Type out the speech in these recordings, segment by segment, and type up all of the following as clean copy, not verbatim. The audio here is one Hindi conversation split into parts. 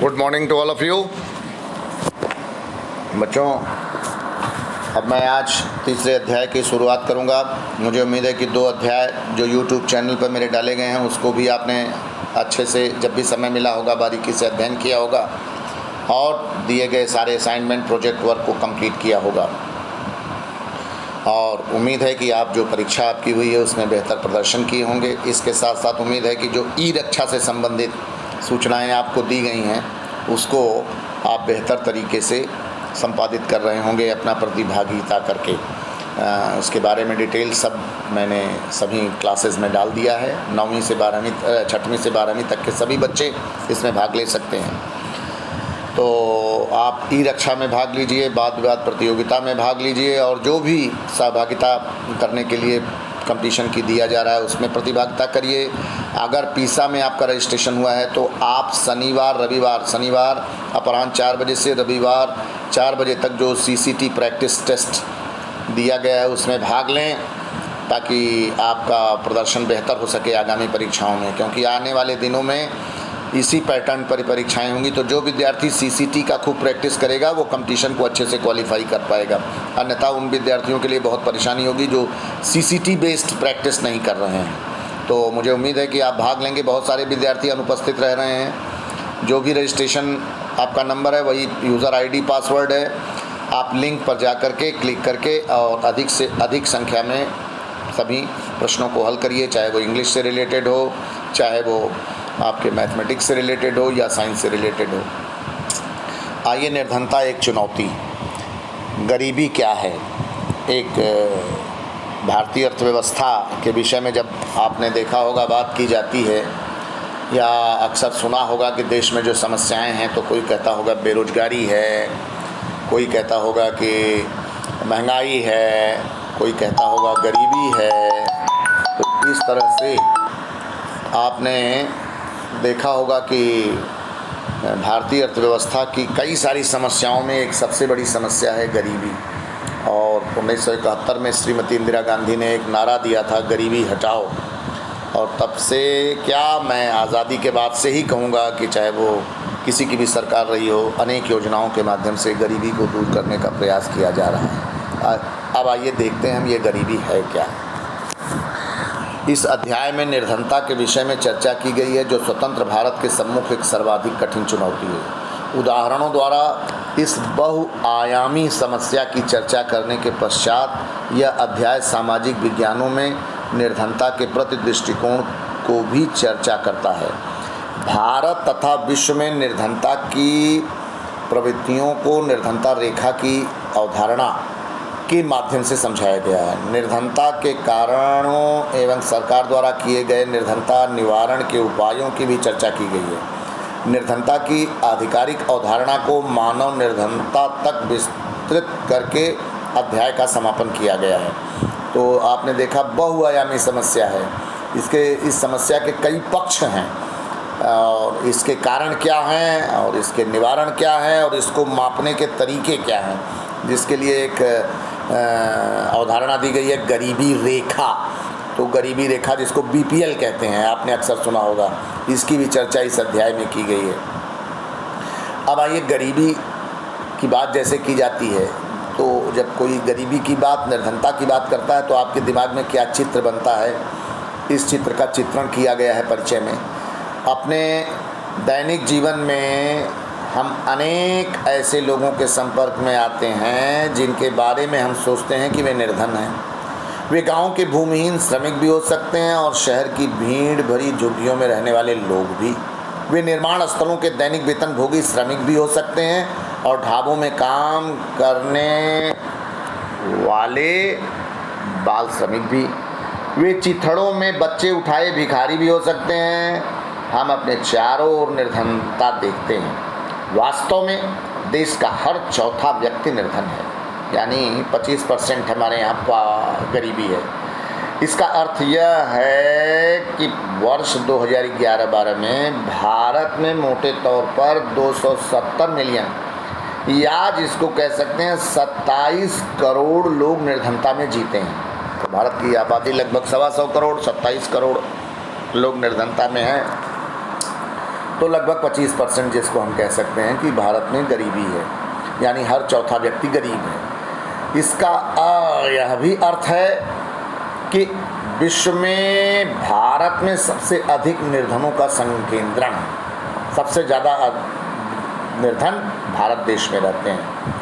Good morning to all of you बच्चों। अब मैं आज तीसरे अध्याय की शुरुआत करूंगा। मुझे उम्मीद है कि 2 अध्याय जो यूट्यूब चैनल पर मेरे डाले गए हैं उसको भी आपने अच्छे से जब भी समय मिला होगा बारीकी से अध्ययन किया होगा और दिए गए सारे असाइनमेंट प्रोजेक्ट वर्क को कंप्लीट किया होगा। और उम्मीद है कि आप जो परीक्षा आपकी हुई है उसमें बेहतर प्रदर्शन किए होंगे। इसके साथ साथ उम्मीद है कि जो ई-रक्षा से संबंधित सूचनाएं आपको दी गई हैं उसको आप बेहतर तरीके से संपादित कर रहे होंगे अपना प्रतिभागिता करके। उसके बारे में डिटेल सब मैंने सभी क्लासेस में डाल दिया है। 9वीं से 12वीं 6वीं से 12वीं तक के सभी बच्चे इसमें भाग ले सकते हैं। तो आप ई-रक्षा में भाग लीजिए, वाद विवाद प्रतियोगिता में भाग लीजिए और जो भी सहभागिता करने के लिए कंपटीशन की दिया जा रहा है उसमें प्रतिभागिता करिए। अगर पीसा में आपका रजिस्ट्रेशन हुआ है तो आप शनिवार अपराह्न 4 बजे से रविवार 4 बजे तक जो CCT प्रैक्टिस टेस्ट दिया गया है उसमें भाग लें ताकि आपका प्रदर्शन बेहतर हो सके आगामी परीक्षाओं में। क्योंकि आने वाले दिनों में इसी पैटर्न पर परीक्षाएं होंगी, तो जो विद्यार्थी CCT का खूब प्रैक्टिस करेगा वो कंपटीशन को अच्छे से क्वालिफाई कर पाएगा। अन्यथा उन विद्यार्थियों के लिए बहुत परेशानी होगी जो CCT बेस्ड प्रैक्टिस नहीं कर रहे हैं। तो मुझे उम्मीद है कि आप भाग लेंगे। बहुत सारे विद्यार्थी अनुपस्थित रह रहे हैं। जो भी रजिस्ट्रेशन आपका नंबर है वही यूज़र ID पासवर्ड है। आप लिंक पर जा कर के क्लिक करके और अधिक से अधिक संख्या में सभी प्रश्नों को हल करिए, चाहे वो इंग्लिश से रिलेटेड हो, चाहे वो आपके मैथमेटिक्स से रिलेटेड हो या साइंस से रिलेटेड हो। आइए, निर्धनता एक चुनौती, गरीबी क्या है। एक भारतीय अर्थव्यवस्था के विषय में जब आपने देखा होगा बात की जाती है या अक्सर सुना होगा कि देश में जो समस्याएं हैं, तो कोई कहता होगा बेरोजगारी है, कोई कहता होगा कि महंगाई है, कोई कहता होगा गरीबी है। तो इस तरह से आपने देखा होगा कि भारतीय अर्थव्यवस्था की कई सारी समस्याओं में एक सबसे बड़ी समस्या है गरीबी। और 1971 में श्रीमती इंदिरा गांधी ने एक नारा दिया था, गरीबी हटाओ। और तब से क्या, मैं आज़ादी के बाद से ही कहूँगा कि चाहे वो किसी की भी सरकार रही हो, अनेक योजनाओं के माध्यम से गरीबी को दूर करने का प्रयास किया जा रहा है। अब आइए देखते हैं हम ये गरीबी है क्या। इस अध्याय में निर्धनता के विषय में चर्चा की गई है जो स्वतंत्र भारत के सम्मुख एक सर्वाधिक कठिन चुनौती है। उदाहरणों द्वारा इस बहुआयामी समस्या की चर्चा करने के पश्चात यह अध्याय सामाजिक विज्ञानों में निर्धनता के प्रति दृष्टिकोण को भी चर्चा करता है। भारत तथा विश्व में निर्धनता की प्रवृत्तियों को निर्धनता रेखा की अवधारणा के माध्यम से समझाया गया है। निर्धनता के कारणों एवं सरकार द्वारा किए गए निर्धनता निवारण के उपायों की भी चर्चा की गई है। निर्धनता की आधिकारिक अवधारणा को मानव निर्धनता तक विस्तृत करके अध्याय का समापन किया गया है। तो आपने देखा बहुआयामी समस्या है। इस समस्या के कई पक्ष हैं और इसके कारण क्या हैं और इसके निवारण क्या है और इसको मापने के तरीके क्या हैं, जिसके लिए एक अवधारणा दी गई है गरीबी रेखा। तो गरीबी रेखा जिसको BPL कहते हैं, आपने अक्सर सुना होगा, इसकी भी चर्चा इस अध्याय में की गई है। अब आइए, गरीबी की बात जैसे की जाती है तो जब कोई गरीबी की बात, निर्धनता की बात करता है तो आपके दिमाग में क्या चित्र बनता है, इस चित्र का चित्रण किया गया है परिचय में। अपने दैनिक जीवन में हम अनेक ऐसे लोगों के संपर्क में आते हैं जिनके बारे में हम सोचते हैं कि वे निर्धन हैं। वे गांव के भूमिहीन श्रमिक भी हो सकते हैं और शहर की भीड़ भरी झुग्गियों में रहने वाले लोग भी। वे निर्माण स्थलों के दैनिक वेतनभोगी श्रमिक भी हो सकते हैं और ढाबों में काम करने वाले बाल श्रमिक भी। वे चिथड़ों में बच्चे उठाए भिखारी भी हो सकते हैं। हम अपने चारों ओर निर्धनता देखते हैं। वास्तव में देश का हर चौथा व्यक्ति निर्धन है, यानी 25% हमारे यहाँ गरीबी है। इसका अर्थ यह है कि वर्ष 2011-12 में भारत में मोटे तौर पर 270 मिलियन या जिसको कह सकते हैं 27 करोड़ लोग निर्धनता में जीते हैं। तो भारत की आबादी लगभग 125 करोड़, 27 करोड़ लोग निर्धनता में हैं। तो लगभग 25% जिसको हम कह सकते हैं कि भारत में गरीबी है, यानी हर चौथा व्यक्ति गरीब है। इसका यह भी अर्थ है कि विश्व में भारत में सबसे अधिक निर्धनों का संकेंद्रण है, सबसे ज़्यादा निर्धन भारत देश में रहते हैं।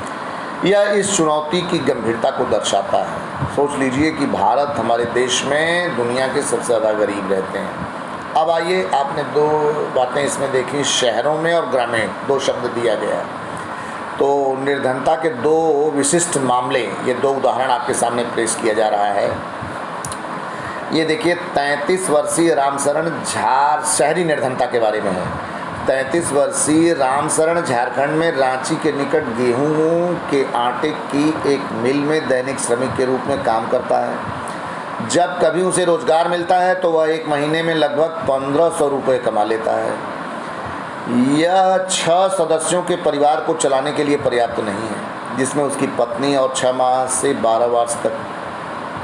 यह इस चुनौती की गंभीरता को दर्शाता है। सोच लीजिए कि भारत हमारे देश में दुनिया के सबसे ज़्यादा गरीब रहते हैं। अब आइए, आपने दो बातें इसमें देखी, शहरों में और ग्रामीण, दो शब्द दिया गया है। तो निर्धनता के दो विशिष्ट मामले, ये दो उदाहरण आपके सामने पेश किया जा रहा है। ये देखिए, 33 वर्षीय रामशरण शहरी निर्धनता के बारे में है। 33 वर्षीय रामशरण झारखंड में रांची के निकट गेहूं के आटे की एक मिल में दैनिक श्रमिक के रूप में काम करता है। जब कभी उसे रोजगार मिलता है तो वह एक महीने में लगभग 1500 रुपये कमा लेता है। यह 6 सदस्यों के परिवार को चलाने के लिए पर्याप्त नहीं है, जिसमें उसकी पत्नी और 6 माह से 12 वर्ष तक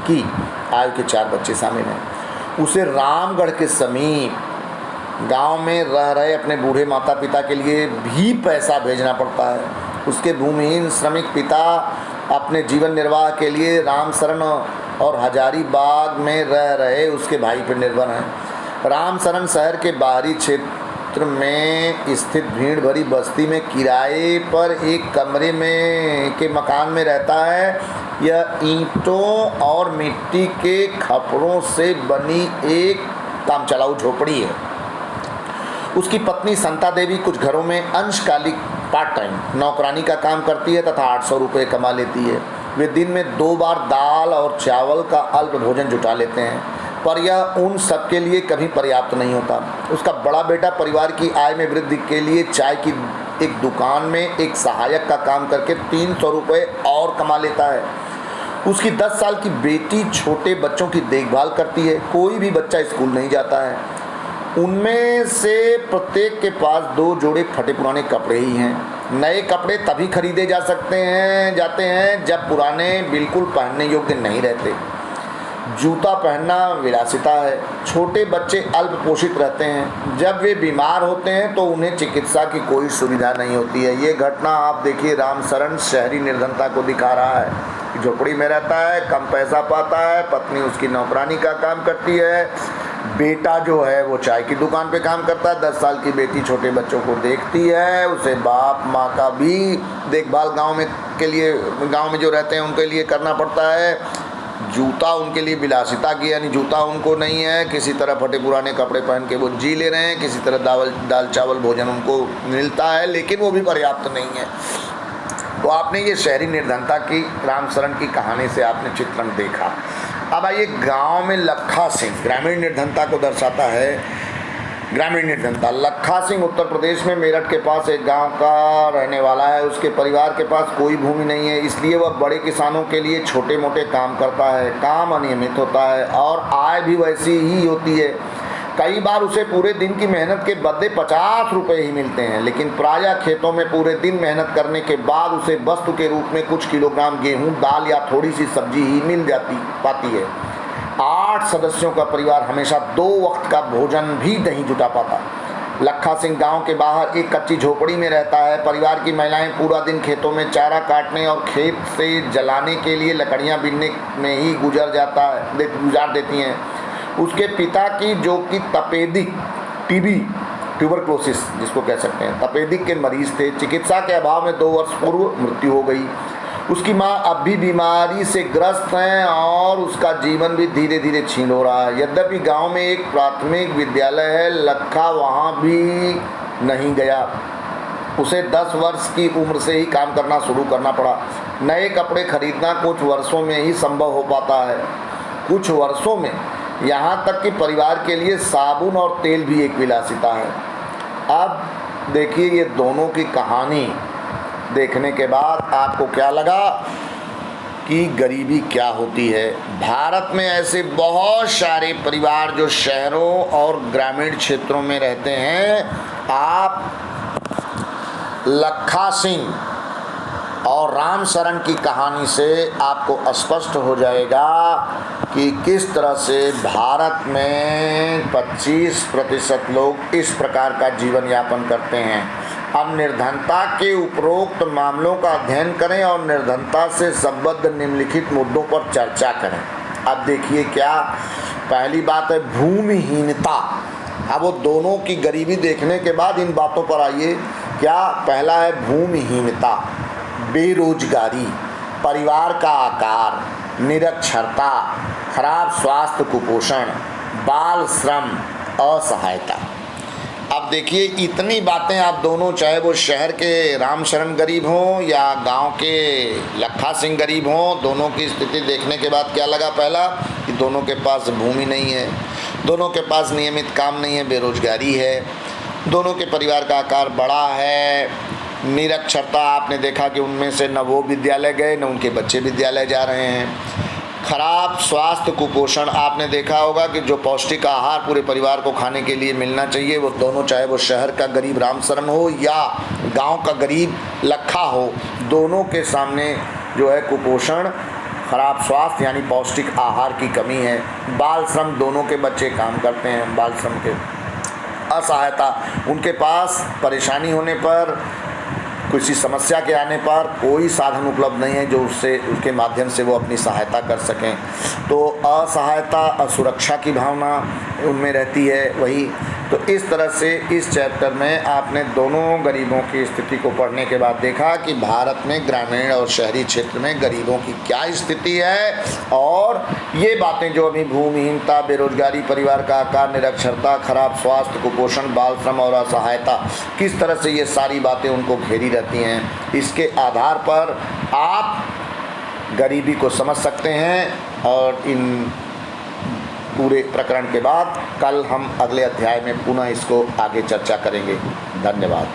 की आयु के 4 बच्चे शामिल हैं। उसे रामगढ़ के समीप गांव में रह रहे अपने बूढ़े माता पिता के लिए भी पैसा भेजना पड़ता है। उसके भूमिहीन श्रमिक पिता अपने जीवन निर्वाह के लिए रामशरण और हजारीबाग में रह रहे उसके भाई पर निर्भर हैं। रामशरण शहर के बाहरी क्षेत्र में स्थित भीड़ भरी बस्ती में किराए पर एक कमरे में के मकान में रहता है। यह ईंटों और मिट्टी के खपड़ों से बनी एक कामचलाऊ झोपड़ी है। उसकी पत्नी संता देवी कुछ घरों में अंशकालिक पार्ट टाइम नौकरानी का काम करती है तथा 800 रुपये कमा लेती है। वे दिन में 2 बार दाल और चावल का अल्प भोजन जुटा लेते हैं, पर यह उन सब के लिए कभी पर्याप्त नहीं होता। उसका बड़ा बेटा परिवार की आय में वृद्धि के लिए चाय की एक दुकान में एक सहायक का काम करके 300 रुपये और कमा लेता है। उसकी 10 साल की बेटी छोटे बच्चों की देखभाल करती है। कोई भी बच्चा स्कूल नहीं जाता है। उनमें से प्रत्येक के पास 2 जोड़े फटे पुराने कपड़े ही हैं। नए कपड़े तभी खरीदे जाते हैं जब पुराने बिल्कुल पहनने योग्य नहीं रहते। जूता पहनना विलासिता है। छोटे बच्चे अल्प पोषित रहते हैं। जब वे बीमार होते हैं तो उन्हें चिकित्सा की कोई सुविधा नहीं होती है। ये घटना आप देखिए, रामशरण शहरी निर्धनता को दिखा रहा है। झोपड़ी में रहता है, कम पैसा पाता है, पत्नी उसकी नौकरानी का काम करती है, बेटा जो है वो चाय की दुकान पे काम करता है, 10 साल की बेटी छोटे बच्चों को देखती है, उसे बाप माँ का भी देखभाल गांव में जो रहते हैं उनके लिए करना पड़ता है। जूता उनके लिए विलासिता की, यानी जूता उनको नहीं है। किसी तरह फटे पुराने कपड़े पहन के वो जी ले रहे हैं। किसी तरह दाल चावल भोजन उनको मिलता है, लेकिन वो भी पर्याप्त नहीं है। तो आपने ये शहरी निर्धनता की रामशरण की कहानी से आपने चित्रण देखा। अब आइए, गांव में लखा सिंह ग्रामीण निर्धनता को दर्शाता है। ग्रामीण निर्धनता। लखा सिंह उत्तर प्रदेश में मेरठ के पास एक गांव का रहने वाला है। उसके परिवार के पास कोई भूमि नहीं है, इसलिए वह बड़े किसानों के लिए छोटे मोटे काम करता है। काम अनियमित होता है और आय भी वैसी ही होती है। कई बार उसे पूरे दिन की मेहनत के बदले 50 रुपये ही मिलते हैं, लेकिन प्रायः खेतों में पूरे दिन मेहनत करने के बाद उसे वस्तु के रूप में कुछ किलोग्राम गेहूं, दाल या थोड़ी सी सब्जी ही मिल पाती है। 8 सदस्यों का परिवार हमेशा 2 वक्त का भोजन भी नहीं जुटा पाता। लखा सिंह गांव के बाहर एक कच्ची झोपड़ी में रहता है। परिवार की महिलाएं पूरा दिन खेतों में चारा काटने और खेत से जलाने के लिए लकड़ियां बीनने में ही गुजार देती हैं। उसके पिता की, जो कि तपेदिक ट्यूबरक्लोसिस जिसको कह सकते हैं, तपेदिक के मरीज थे, चिकित्सा के अभाव में 2 वर्ष पूर्व मृत्यु हो गई। उसकी मां अब भी बीमारी से ग्रस्त हैं और उसका जीवन भी धीरे धीरे छीन हो रहा है। यद्यपि गांव में एक प्राथमिक विद्यालय है, लखा वहां भी नहीं गया। उसे 10 वर्ष की उम्र से ही काम करना शुरू करना पड़ा। नए कपड़े खरीदना कुछ वर्षों में ही संभव हो पाता है। कुछ वर्षों में यहाँ तक कि परिवार के लिए साबुन और तेल भी एक विलासिता है। अब देखिए, ये दोनों की कहानी देखने के बाद आपको क्या लगा कि गरीबी क्या होती है। भारत में ऐसे बहुत सारे परिवार जो शहरों और ग्रामीण क्षेत्रों में रहते हैं। आप लखा सिंह और राम शरण की कहानी से आपको स्पष्ट हो जाएगा कि किस तरह से भारत में 25% लोग इस प्रकार का जीवन यापन करते हैं। अब निर्धनता के उपरोक्त मामलों का अध्ययन करें और निर्धनता से संबद्ध निम्नलिखित मुद्दों पर चर्चा करें। अब देखिए, क्या पहली बात है भूमिहीनता। अब वो दोनों की गरीबी देखने के बाद इन बातों पर आइए। क्या पहला है भूमिहीनता, बेरोजगारी, परिवार का आकार, निरक्षरता, खराब स्वास्थ्य, कुपोषण, बाल श्रम, असहायता। अब देखिए, इतनी बातें आप दोनों, चाहे वो शहर के रामशरण गरीब हों या गांव के लखा सिंह गरीब हों, दोनों की स्थिति देखने के बाद क्या लगा? पहला कि दोनों के पास भूमि नहीं है, दोनों के पास नियमित काम नहीं है, बेरोजगारी है, दोनों के परिवार का आकार बड़ा है, निरक्षरता। आपने देखा कि उनमें से न वो विद्यालय गए न उनके बच्चे विद्यालय जा रहे हैं। खराब स्वास्थ्य, कुपोषण। आपने देखा होगा कि जो पौष्टिक आहार पूरे परिवार को खाने के लिए मिलना चाहिए, वो दोनों, चाहे वो शहर का गरीब रामशरण हो या गांव का गरीब लखा हो, दोनों के सामने जो है कुपोषण, खराब स्वास्थ्य यानी पौष्टिक आहार की कमी है। बाल श्रम, दोनों के बच्चे काम करते हैं बाल श्रम के। असहायता, उनके पास परेशानी होने पर, किसी समस्या के आने पर कोई साधन उपलब्ध नहीं है जो उसके माध्यम से वो अपनी सहायता कर सकें। तो असहायता, असुरक्षा की भावना उनमें रहती है। वही तो इस तरह से इस चैप्टर में आपने दोनों गरीबों की स्थिति को पढ़ने के बाद देखा कि भारत में ग्रामीण और शहरी क्षेत्र में गरीबों की क्या स्थिति है, और ये बातें जो अभी भूमिहीनता, बेरोजगारी, परिवार का आकार, निरक्षरता, खराब स्वास्थ्य, कुपोषण, बाल श्रम और असहायता, किस तरह से ये सारी बातें उनको घेरी रहती हैं। इसके आधार पर आप गरीबी को समझ सकते हैं। और इन पूरे प्रकरण के बाद कल हम अगले अध्याय में पुनः इसको आगे चर्चा करेंगे। धन्यवाद।